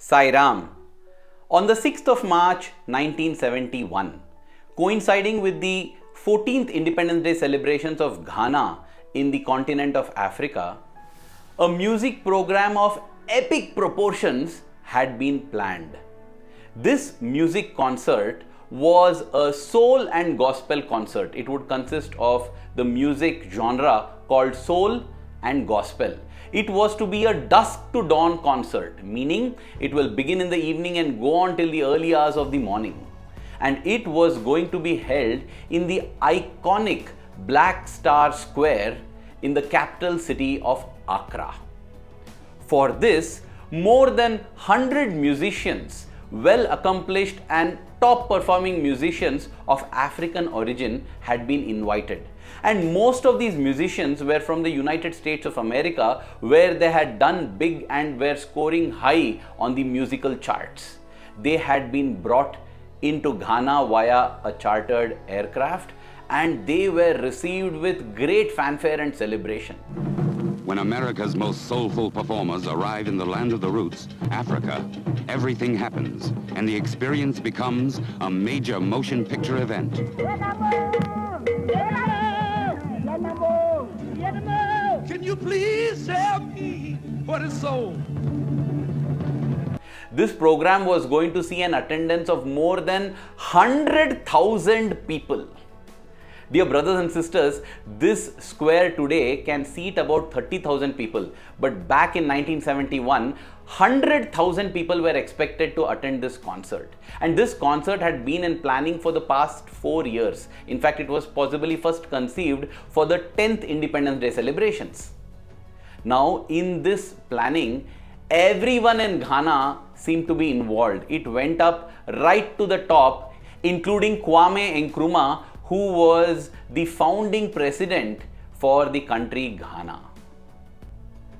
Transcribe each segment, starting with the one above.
Sai Ram. On the 6th of March 1971, coinciding with the 14th Independence Day celebrations of Ghana in the continent of Africa, a music program of epic proportions had been planned. This music concert was a soul and gospel concert. It would consist of the music genre called soul and gospel. It was to be a dusk to dawn concert, meaning it will begin in the evening and go on till the early hours of the morning. And it was going to be held in the iconic Black Star Square in the capital city of Accra. For this, more than 100 musicians, well accomplished and top performing musicians of African origin had been invited. And most of these musicians were from the United States of America, where they had done big and were scoring high on the musical charts. They had been brought into Ghana via a chartered aircraft, and they were received with great fanfare and celebration. When America's most soulful performers arrive in the land of the roots, Africa, everything happens, and the experience becomes a major motion picture event. Can you please tell me what is soul? This program was going to see an attendance of more than 100,000 people. Dear brothers and sisters, this square today can seat about 30,000 people, but back in 1971, 100,000 people were expected to attend this concert. And this concert had been in planning for the past 4 years. In fact, it was possibly first conceived for the 10th Independence Day celebrations. Now, in this planning, everyone in Ghana seemed to be involved. It went up right to the top, including Kwame Nkrumah, who was the founding president for the country Ghana.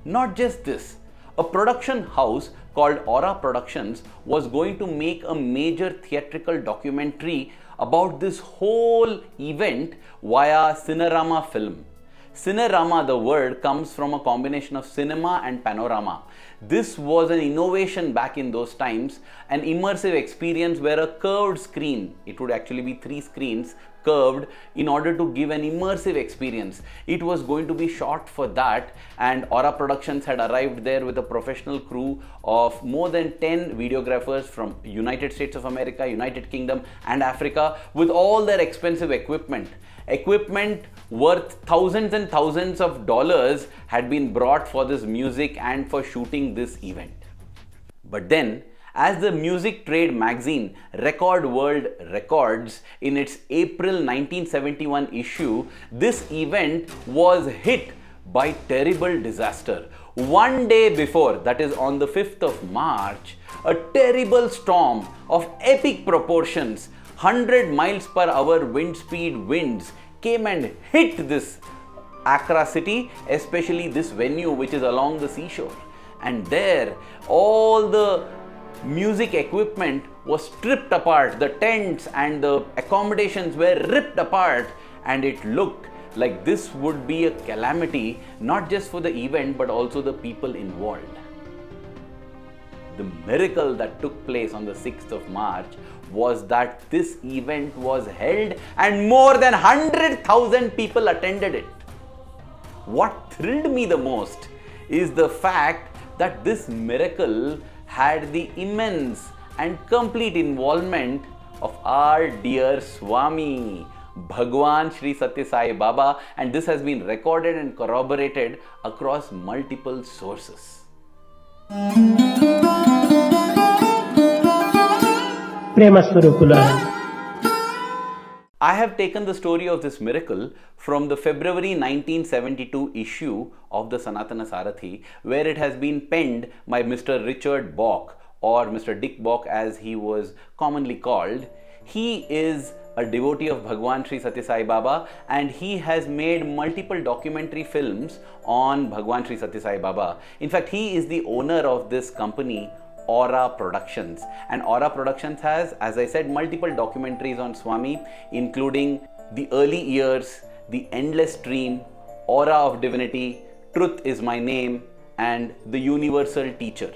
Not just this, a production house called Aura Productions was going to make a major theatrical documentary about this whole event via Cinerama film. Cinerama, the word, comes from a combination of cinema and panorama. This was an innovation back in those times, an immersive experience where a curved screen, it would actually be 3 screens, curved, in order to give an immersive experience. It was going to be shot for that, and Aura Productions had arrived there with a professional crew of more than 10 videographers from United States of America, United Kingdom and Africa, with all their expensive equipment. Equipment worth thousands and thousands of dollars had been brought for this music and for shooting this event. But then, as the music trade magazine Record World Records in its April 1971 issue, this event was hit by terrible disaster. One day before, that is on the 5th of March, a terrible storm of epic proportions, 100 miles per hour wind speed winds came and hit this Accra city, especially this venue which is along the seashore. And there, all the music equipment was stripped apart, the tents and the accommodations were ripped apart, and it looked like this would be a calamity, not just for the event but also the people involved. The miracle that took place on the 6th of March was that this event was held and more than 100,000 people attended it. What thrilled me the most is the fact that this miracle had the immense and complete involvement of our dear Swami, Bhagawan Sri Sathya Sai Baba, and this has been recorded and corroborated across multiple sources. I have taken the story of this miracle from the February 1972 issue of the Sanathana Sarathi, where it has been penned by Mr. Richard Bock, or Mr. Dick Bock as he was commonly called. He is a devotee of Bhagawan Sri Sathya Sai Baba, and he has made multiple documentary films on Bhagawan Sri Sathya Sai Baba. In fact, he is the owner of this company, Aura Productions, and Aura Productions has, as I said, multiple documentaries on Swami, including The Early Years, The Endless Stream, Aura of Divinity, Truth is My Name, and The Universal Teacher.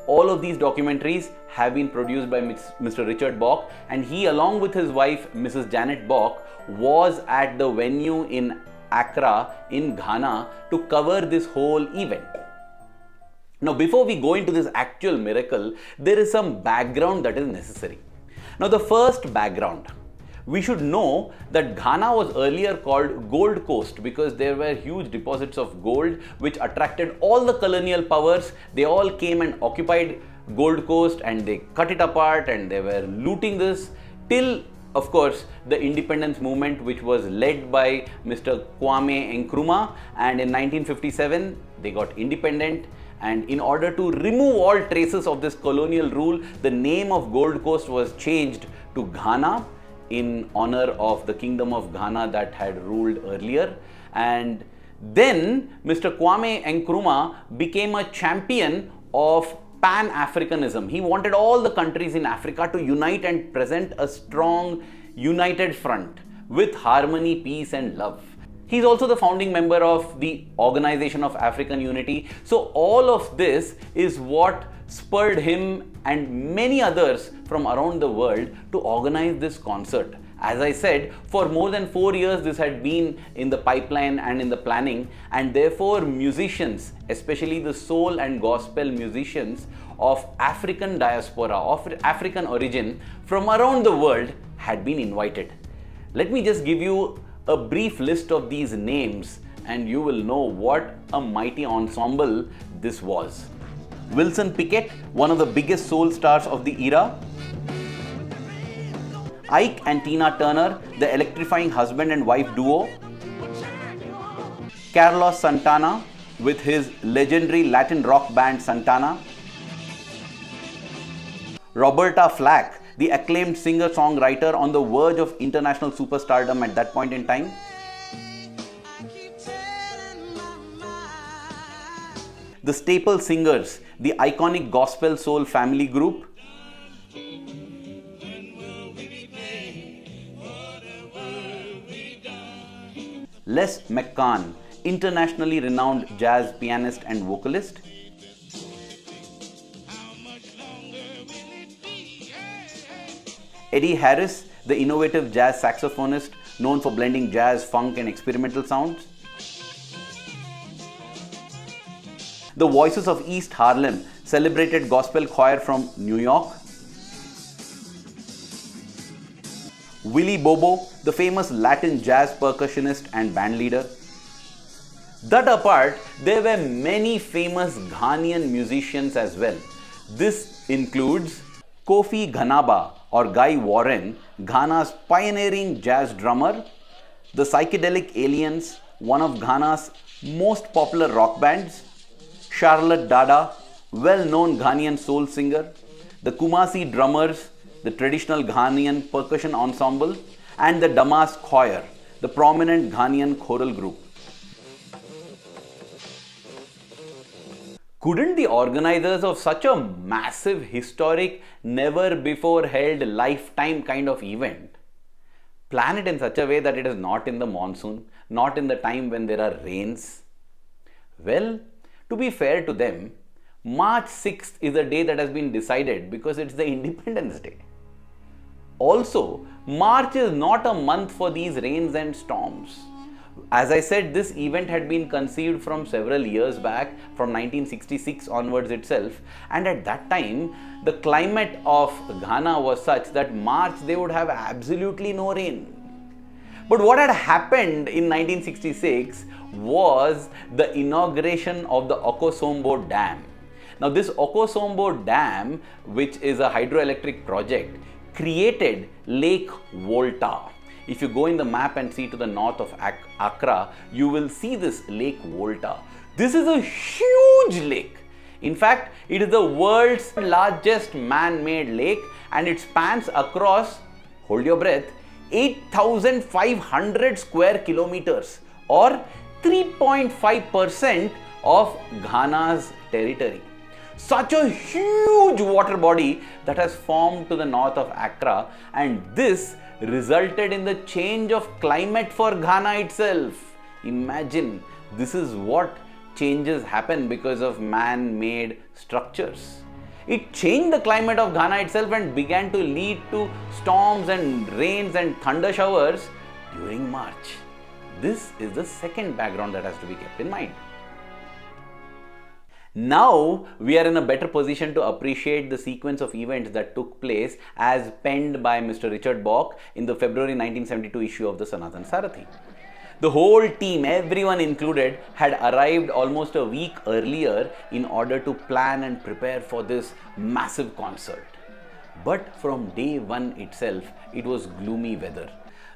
All of these documentaries have been produced by Mr. Richard Bock, and he, along with his wife, Mrs. Janet Bock, was at the venue in Accra in Ghana to cover this whole event. Now, before we go into this actual miracle, there is some background that is necessary. Now, the first background. We should know that Ghana was earlier called Gold Coast because there were huge deposits of gold which attracted all the colonial powers. They all came and occupied Gold Coast and they cut it apart and they were looting this till, of course, the independence movement, which was led by Mr. Kwame Nkrumah, and in 1957 they got independent. And in order to remove all traces of this colonial rule, the name of Gold Coast was changed to Ghana in honor of the Kingdom of Ghana that had ruled earlier. And then Mr. Kwame Nkrumah became a champion of Pan-Africanism. He wanted all the countries in Africa to unite and present a strong, united front with harmony, peace and love. He's also the founding member of the Organization of African Unity. So all of this is what spurred him and many others from around the world to organize this concert. As I said, for more than 4 years this had been in the pipeline and in the planning, and therefore musicians, especially the soul and gospel musicians of African diaspora, of African origin from around the world had been invited. Let me just give you a brief list of these names and you will know what a mighty ensemble this was. Wilson Pickett, one of the biggest soul stars of the era. Ike and Tina Turner, the electrifying husband and wife duo. Carlos Santana with his legendary Latin rock band Santana. Roberta Flack, the acclaimed singer-songwriter on the verge of international superstardom at that point in time. The Staple Singers, the iconic gospel soul family group. Les McCann, internationally renowned jazz pianist and vocalist. Eddie Harris, the innovative jazz saxophonist known for blending jazz, funk and experimental sounds. The Voices of East Harlem, celebrated gospel choir from New York. Willie Bobo, the famous Latin jazz percussionist and bandleader. That apart, there were many famous Ghanaian musicians as well. This includes Kofi Ganaba or Guy Warren, Ghana's pioneering jazz drummer. The Psychedelic Aliens, one of Ghana's most popular rock bands. Charlotte Dada, well-known Ghanaian soul singer. The Kumasi Drummers, the traditional Ghanaian percussion ensemble, and the Damas Choir, the prominent Ghanaian choral group. Couldn't the organizers of such a massive, historic, never before held lifetime kind of event plan it in such a way that it is not in the monsoon, not in the time when there are rains? Well, to be fair to them, March 6th is a day that has been decided because it's the Independence Day. Also, March is not a month for these rains and storms. As I said, this event had been conceived from several years back, from 1966 onwards itself, and at that time, the climate of Ghana was such that March they would have absolutely no rain. But what had happened in 1966 was the inauguration of the Okosombo Dam. Now this Okosombo Dam, which is a hydroelectric project, created Lake Volta. If you go in the map and see to the north of Accra, you will see this Lake Volta. This is a huge lake. In fact, it is the world's largest man-made lake and it spans across, hold your breath, 8,500 square kilometers or 3.5% of Ghana's territory. Such a huge water body that has formed to the north of Accra, and this resulted in the change of climate for Ghana itself. Imagine, this is what changes happen because of man-made structures. It changed the climate of Ghana itself and began to lead to storms and rains and thunder showers during March. This is the second background that has to be kept in mind. Now we are in a better position to appreciate the sequence of events that took place as penned by Mr. Richard Bock in the February 1972 issue of the Sanathana Sarathi. The whole team, everyone included, had arrived almost a week earlier in order to plan and prepare for this massive concert. But from day one itself, it was gloomy weather.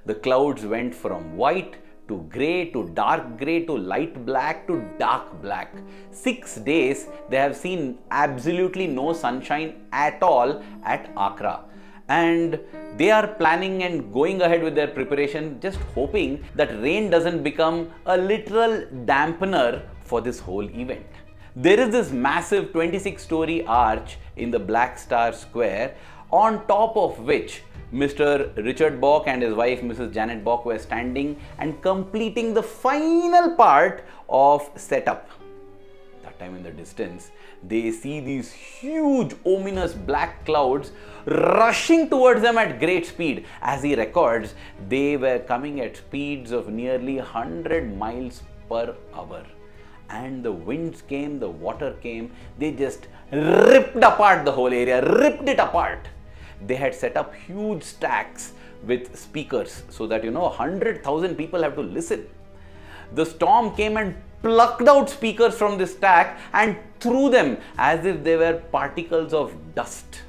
The clouds went from white to grey to dark grey to light black to dark black. 6 days they have seen absolutely no sunshine at all at Accra. And they are planning and going ahead with their preparation, just hoping that rain doesn't become a literal dampener for this whole event. There is this massive 26-story arch in the Black Star Square, on top of which Mr. Richard Bock and his wife Mrs. Janet Bock were standing and completing the final part of setup. That time in the distance, they see these huge ominous black clouds rushing towards them at great speed. As he records, they were coming at speeds of nearly 100 miles per hour. And the winds came, the water came, they just ripped apart the whole area, ripped it apart. They had set up huge stacks with speakers so that 100,000 people have to listen. The storm came and plucked out speakers from the stack and threw them as if they were particles of dust.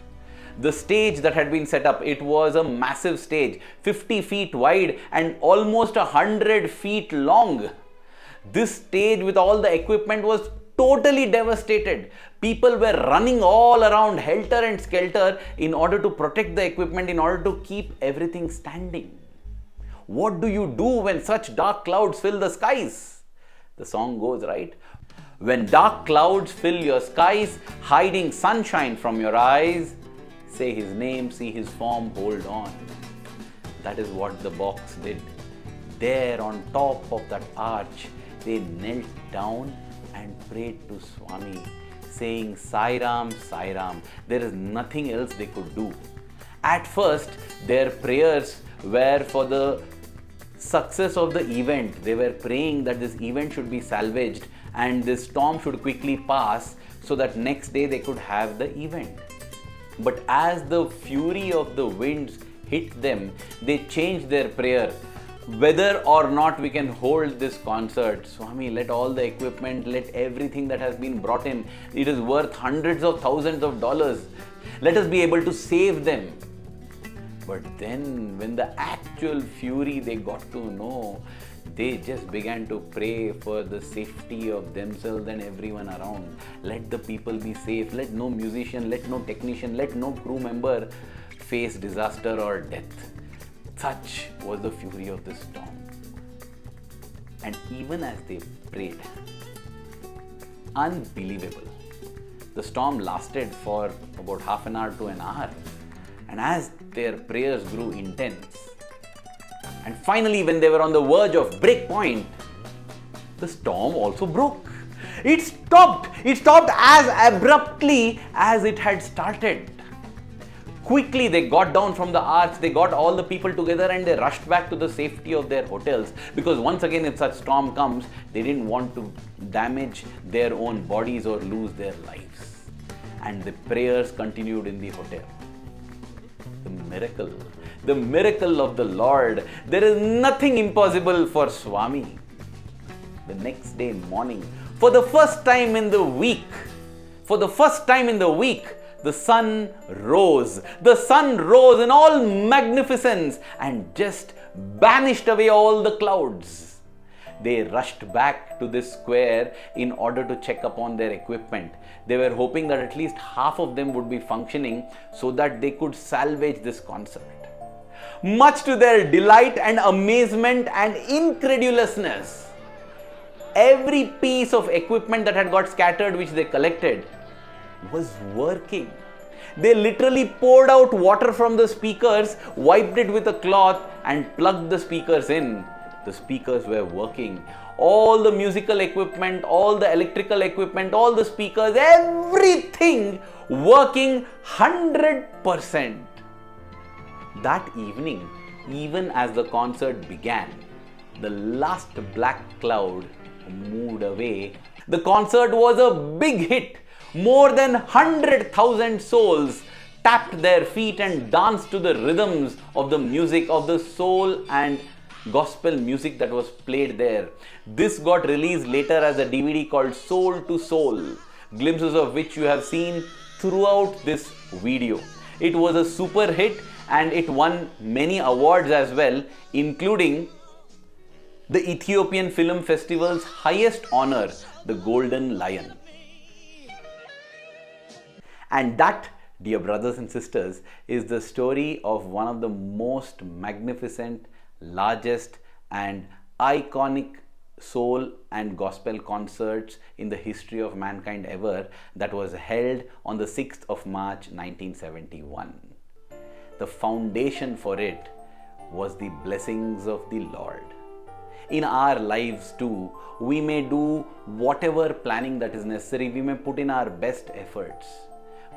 The stage that had been set up, it was a massive stage, 50 feet wide and almost 100 feet long. This stage with all the equipment was totally devastated. People were running all around helter and skelter in order to protect the equipment, in order to keep everything standing. What do you do when such dark clouds fill the skies? The song goes, right? When dark clouds fill your skies, hiding sunshine from your eyes, say his name, see his form, hold on. That is what the Bocks did. There on top of that arch, they knelt down and prayed to Swami, saying Sai Ram, Sai Ram. There is nothing else they could do. At first, their prayers were for the success of the event. They were praying that this event should be salvaged and this storm should quickly pass so that next day they could have the event. But as the fury of the winds hit them, they changed their prayer. Whether or not we can hold this concert, Swami, let all the equipment, let everything that has been brought in, it is worth hundreds of thousands of dollars. Let us be able to save them. But then when the actual fury they got to know, they just began to pray for the safety of themselves and everyone around. Let the people be safe. Let no musician, let no technician, let no crew member face disaster or death. Such was the fury of the storm. And even as they prayed, unbelievable, the storm lasted for about half an hour to an hour. And as their prayers grew intense, and finally when they were on the verge of break point, the storm also broke. It stopped as abruptly as it had started. Quickly they got down from the arch, they got all the people together and they rushed back to the safety of their hotels, because once again if such storm comes, they didn't want to damage their own bodies or lose their lives. And the prayers continued in the hotel. The miracle of the Lord. There is nothing impossible for Swami. The next day morning, for the first time in the week, the sun rose. The sun rose in all magnificence and just banished away all the clouds. They rushed back to this square in order to check upon their equipment. They were hoping that at least half of them would be functioning so that they could salvage this concert. Much to their delight and amazement and incredulousness, every piece of equipment that had got scattered which they collected was working. They literally poured out water from the speakers, wiped it with a cloth and plugged the speakers in. The speakers were working. All the musical equipment, all the electrical equipment, all the speakers, everything working 100%. That evening, even as the concert began, the last black cloud moved away. The concert was a big hit. More than 100,000 souls tapped their feet and danced to the rhythms of the music, of the soul and gospel music that was played there. This got released later as a DVD called Soul to Soul, glimpses of which you have seen throughout this video. It was a super hit and it won many awards as well, including the Ethiopian Film Festival's highest honor, the Golden Lion. And that, dear brothers and sisters, is the story of one of the most magnificent, largest and iconic soul and gospel concerts in the history of mankind ever, that was held on the 6th of March 1971. The foundation for it was the blessings of the Lord. In our lives too, we may do whatever planning that is necessary, we may put in our best efforts.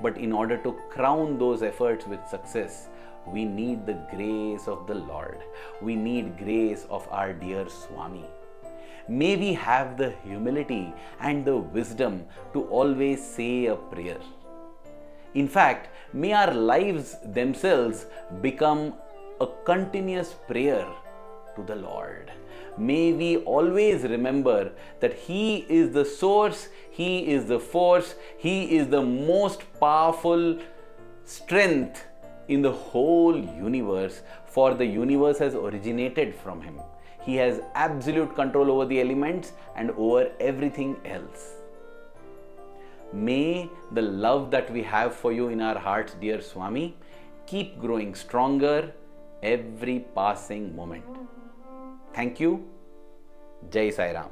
But in order to crown those efforts with success, we need the grace of the Lord. We need grace of our dear Swami. May we have the humility and the wisdom to always say a prayer. In fact, may our lives themselves become a continuous prayer to the Lord. May we always remember that He is the source, He is the force, He is the most powerful strength in the whole universe, for the universe has originated from Him. He has absolute control over the elements and over everything else. May the love that we have for you in our hearts, dear Swami, keep growing stronger every passing moment. Thank you. Jai Sai Ram.